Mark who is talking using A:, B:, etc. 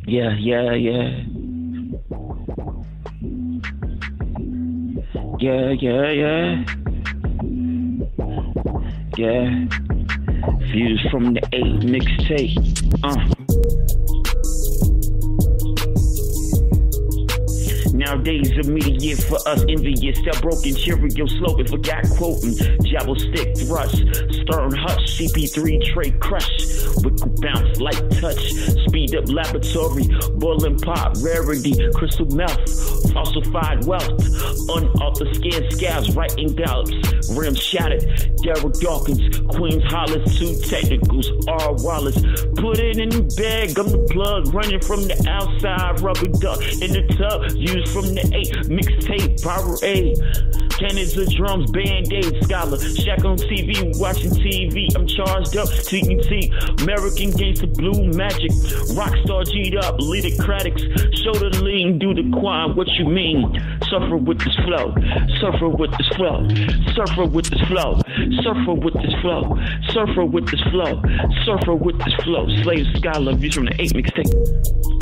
A: Yeah, yeah, yeah. Yeah, yeah, yeah. Yeah. Views from the 8 mixtape. Nowadays, immediate for us, envious. That broken Cheerio slogan, forgot quoting. Jabble stick thrust, stern hush, CP3 tray crush. Wickle bounce, light touch, speed up laboratory, boiling pot, rarity, crystal mouth, falsified wealth, unaltered skin scabs, writing gallops, rim shattered, Derek Dawkins, Queens Hollis, two technicals, R. Wallace. Put it in the bag, I'm the plug, running from the outside, rubber duck in the tub, used from the 8 mixtape, power A. Cannons of drums, band-aid, scholar, Shaq on TV, watching TV, I'm charged up, TNT, American Gangster, Blue Magic, Rockstar G'd up, Lidocratics, shoulder lean, do the quad, what you mean? Suffer with this flow, suffer with this flow, suffer with this flow, suffer with this flow, suffer with this flow, suffer with this flow, Slave Scholar, views from the 8 mixtape.